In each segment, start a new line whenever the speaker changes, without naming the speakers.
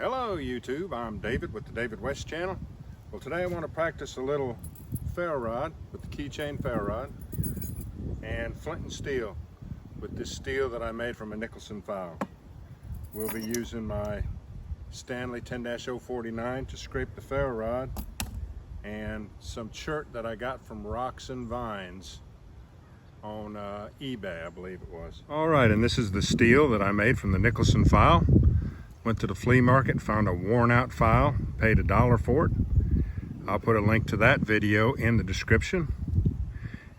Hello YouTube, I'm David with the David West channel. Well, today I want to practice a little ferro rod with the keychain ferro rod and flint and steel with this steel that I made from a Nicholson file. We'll be using my Stanley 10-049 to scrape the ferro rod and some Chert that I got from RocksandVines on eBay, I believe it was. Alright, and this is the steel that I made from the Nicholson file. Went to the flea market, found a worn out file, paid $1 for it. I'll put a link to that video in the description.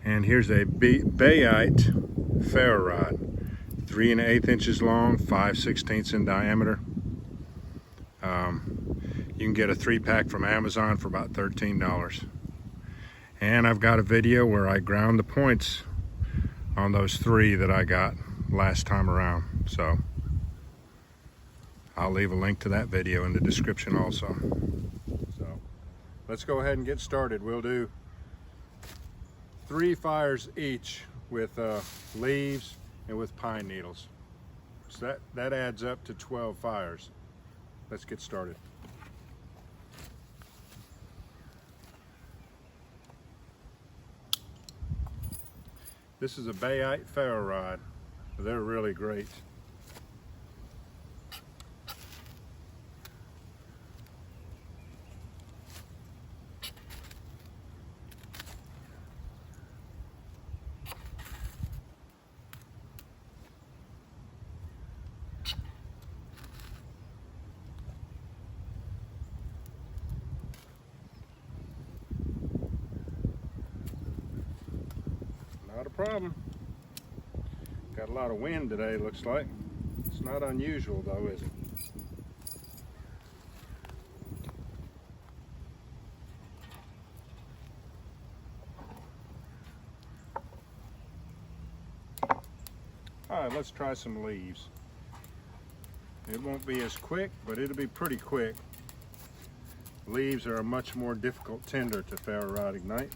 And here's a bayite ferro rod, 3 1/8 inches long, 5/16 in diameter. You can get a 3-pack from Amazon for about $13. And I've got a video where I ground the points on those 3 that I got last time around. So I'll leave a link to that video in the description also. So let's go ahead and get started. We'll do 3 fires each with leaves and with pine needles. So that adds up to 12 fires. Let's get started. This is a bayite ferro rod. They're really great. Not a problem. Got a lot of wind today, looks like. It's not unusual though, is it? Alright, let's try some leaves. It won't be as quick, but it'll be pretty quick. Leaves are a much more difficult tinder to ferro rod ignite.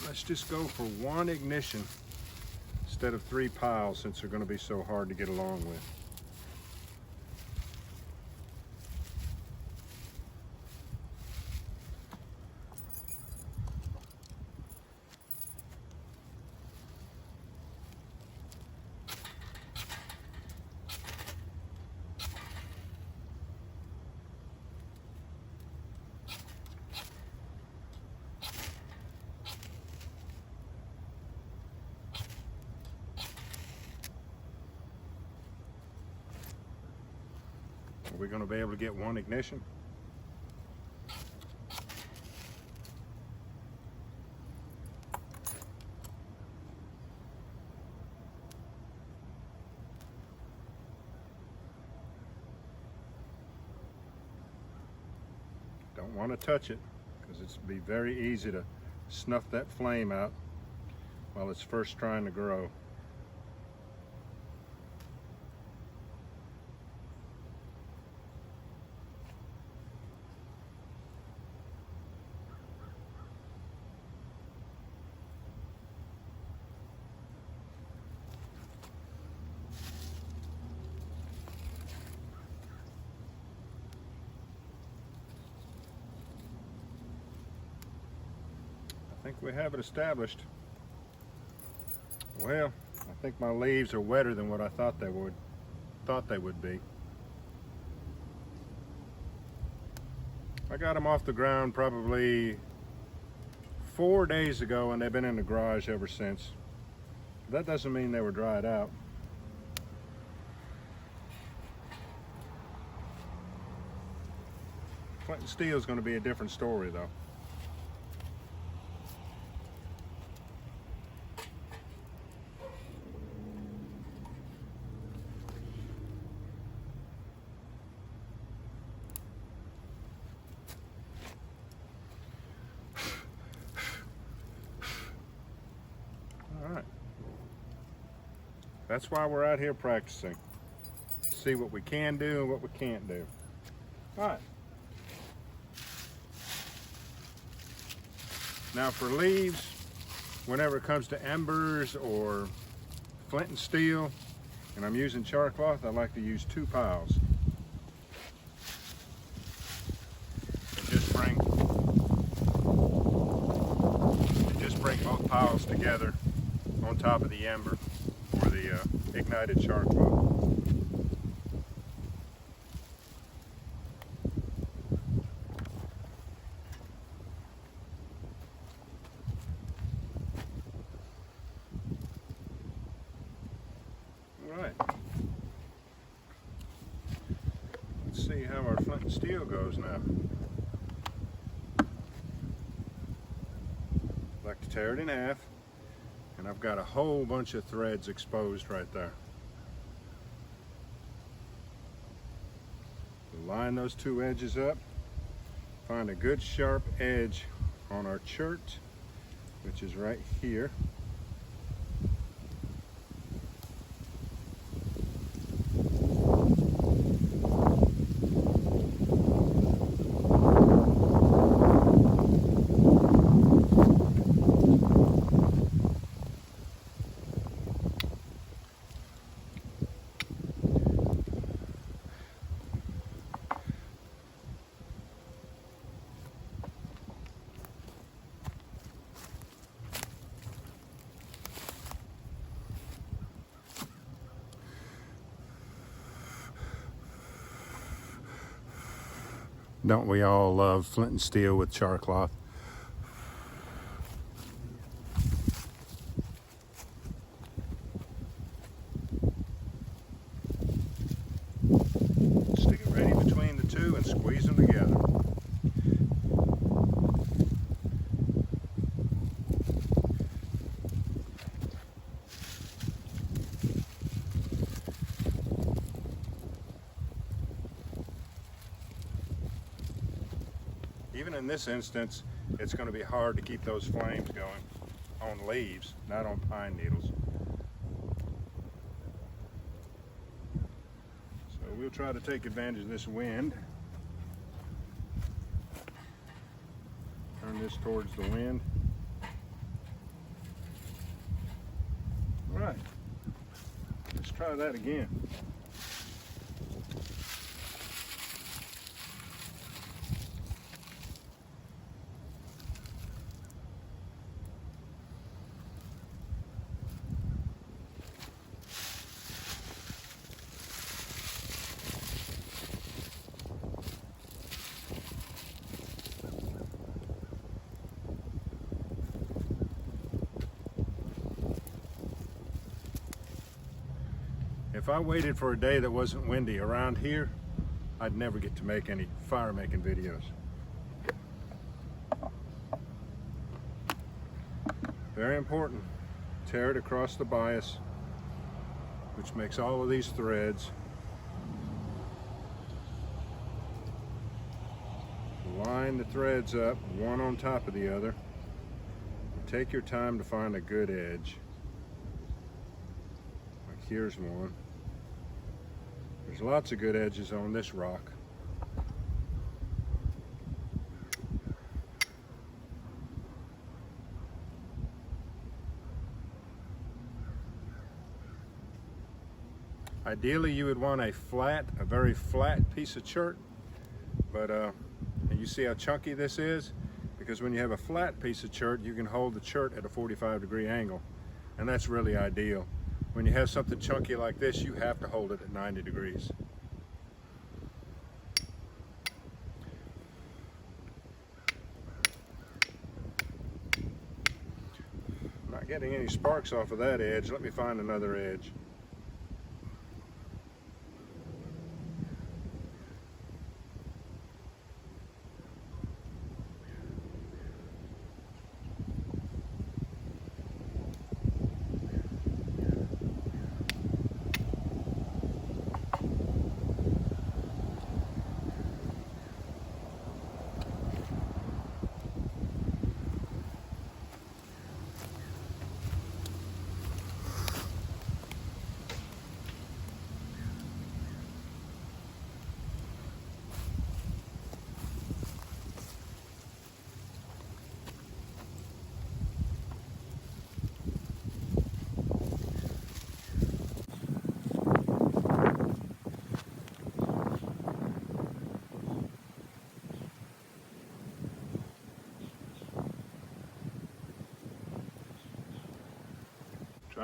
Let's just go for 1 ignition instead of 3 piles, since they're going to be so hard to get along with. Are we going to be able to get 1 ignition? Don't want to touch it because it's be very easy to snuff that flame out while it's first trying to grow. I think we have it established. Well, I think my leaves are wetter than what I thought they would be. I got them off the ground probably 4 days ago, and they've been in the garage ever since. That doesn't mean they were dried out. Flint and Steel is going to be a different story though. That's why we're out here practicing. See what we can do and what we can't do. All right. Now for leaves, whenever it comes to embers or flint and steel, and I'm using char cloth, I like to use 2 piles. And just bring both piles together on top of the ember or the ignited char cloth. Alright, let's see how our flint and steel goes now. I like to tear it in half, and I've got a whole bunch of threads exposed right there. Line those 2 edges up, find a good sharp edge on our chert, which is right here. Don't we all love flint and steel with char cloth? Stick it right in between the 2 and squeeze them together. Even in this instance, it's going to be hard to keep those flames going on leaves, not on pine needles. So we'll try to take advantage of this wind. Turn this towards the wind. All right, let's try that again. If I waited for a day that wasn't windy around here, I'd never get to make any fire making videos. Very important, tear it across the bias, which makes all of these threads. Line the threads up, one on top of the other. And take your time to find a good edge. Like here's one. There's lots of good edges on this rock. Ideally, you would want a very flat piece of chert, but you see how chunky this is? Because when you have a flat piece of chert, you can hold the chert at a 45-degree angle, and that's really ideal. When you have something chunky like this, you have to hold it at 90 degrees. I'm not getting any sparks off of that edge. Let me find another edge.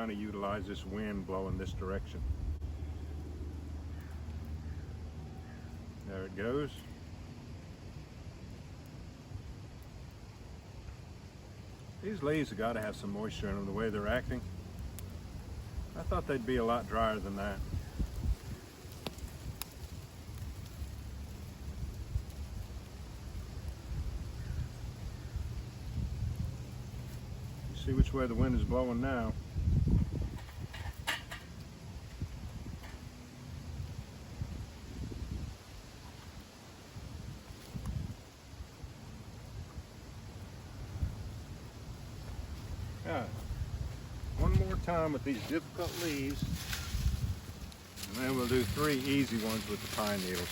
kind of utilize this wind blowing this direction. There it goes. These leaves have got to have some moisture in them the way they're acting. I thought they'd be a lot drier than that. You see which way the wind is blowing now. One more time with these difficult leaves, and then we'll do 3 easy ones with the pine needles.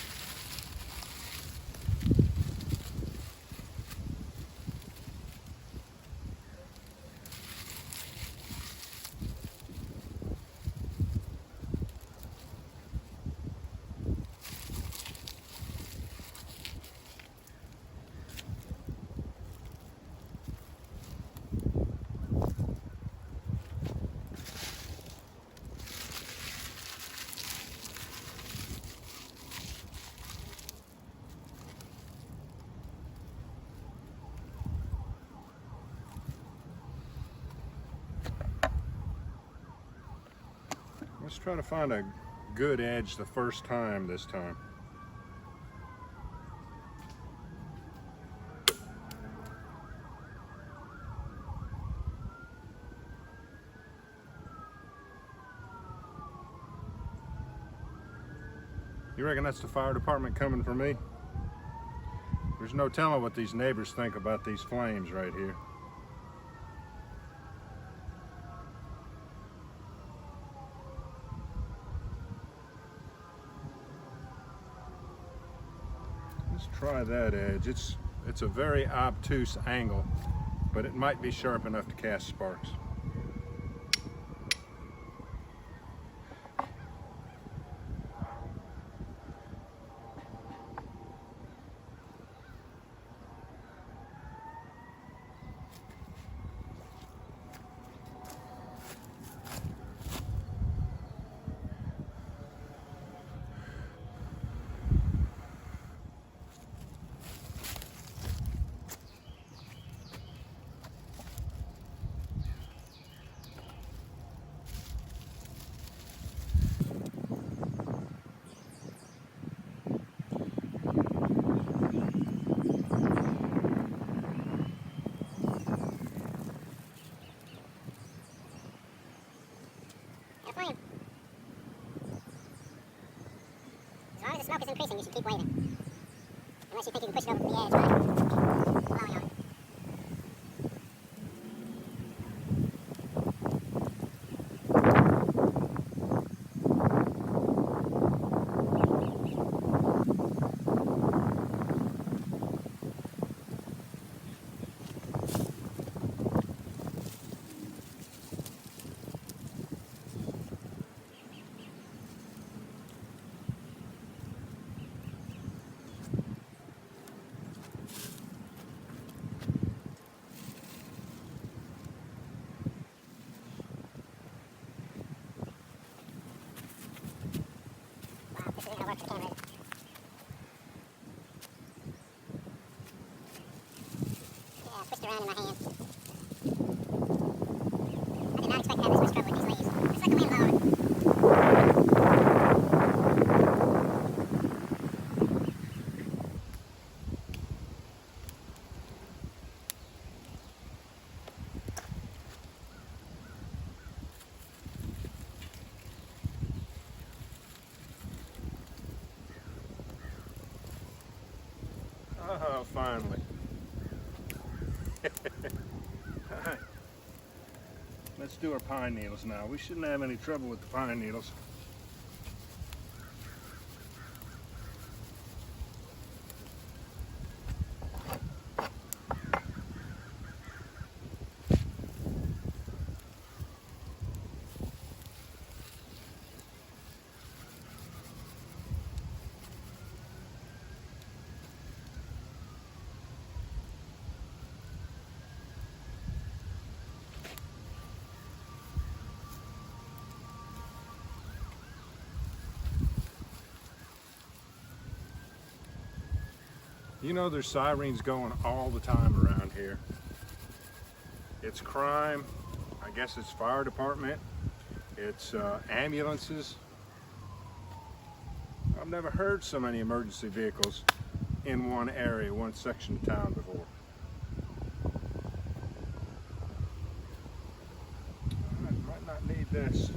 Let's try to find a good edge the first time this time. You reckon that's the fire department coming for me? There's no telling what these neighbors think about these flames right here. Let's try that edge. It's a very obtuse angle, but it might be sharp enough to cast sparks.
As long as the smoke is increasing, you should keep waving. Unless you think you can push it over to the edge by blowing on it. Work for the camera. Yeah, twist around in my hand. I did not expect to have this much trouble with these leaves. It's like the wind blowing.
Oh, finally. Alright. Let's do our pine needles now. We shouldn't have any trouble with the pine needles. You know there's sirens going all the time around here. It's crime, I guess it's fire department, it's ambulances. I've never heard so many emergency vehicles in one area, one section of town before. I might not need this.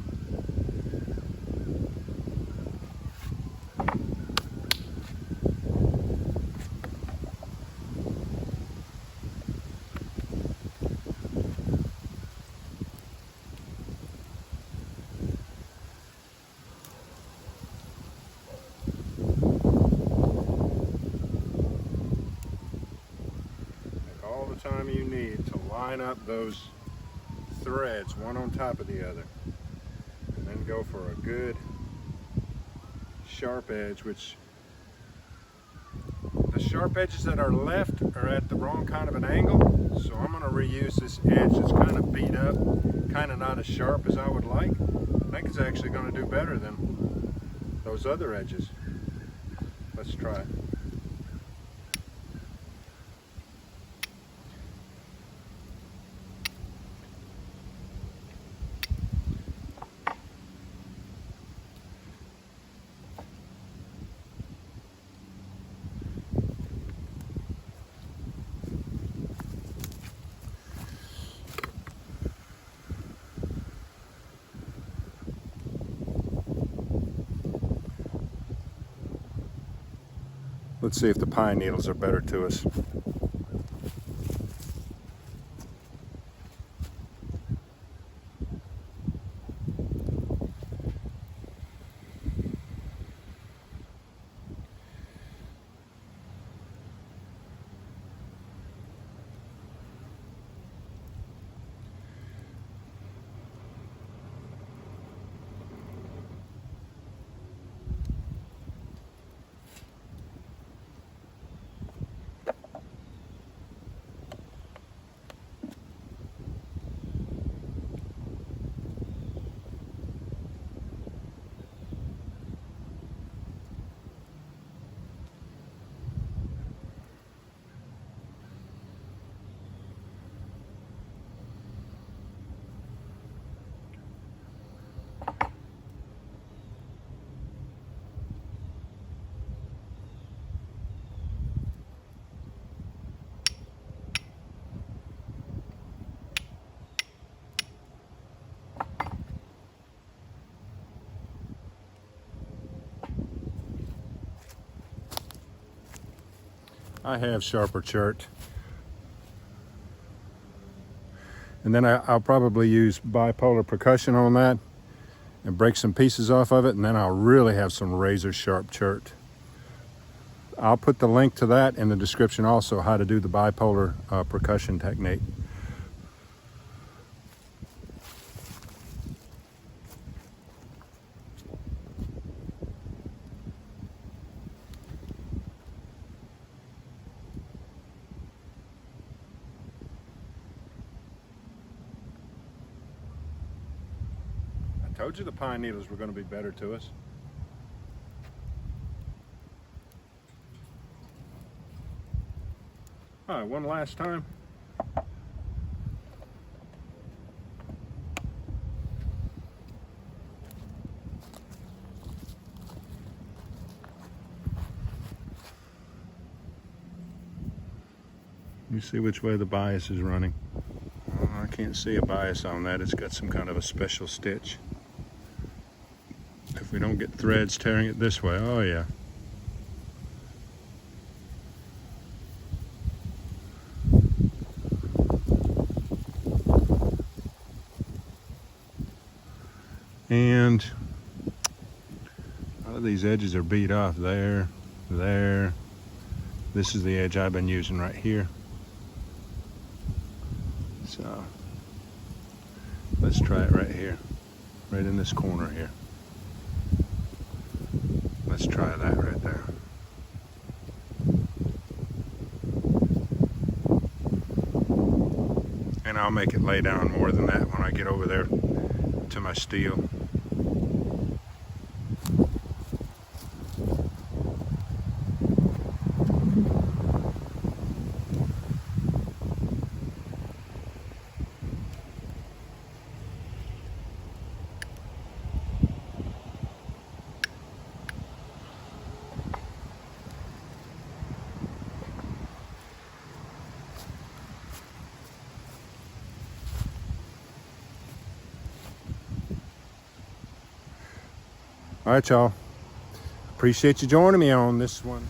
Time you need to line up those threads one on top of the other, and then go for a good sharp edge, which the sharp edges that are left are at the wrong kind of an angle, so I'm going to reuse this edge that's kind of beat up, kind of not as sharp as I would like. I think it's actually going to do better than those other edges. Let's try it. Let's see if the pine needles are better to us. I have sharper Chert. And then I'll probably use Bipolar Percussion on that and break some pieces off of it, and then I'll really have some razor sharp Chert. I'll put the link to that in the description also, how to do the Bipolar Percussion technique. I told you the pine needles were going to be better to us. All right, one last time. You see which way the bias is running. I can't see a bias on that. It's got some kind of a special stitch. If we don't get threads tearing it this way, oh yeah. And a lot of these edges are beat off there, there. This is the edge I've been using right here. So let's try it right here, right in this corner here. Let's try that right there. And I'll make it lay down more than that when I get over there to my steel. All right, y'all. Appreciate you joining me on this one.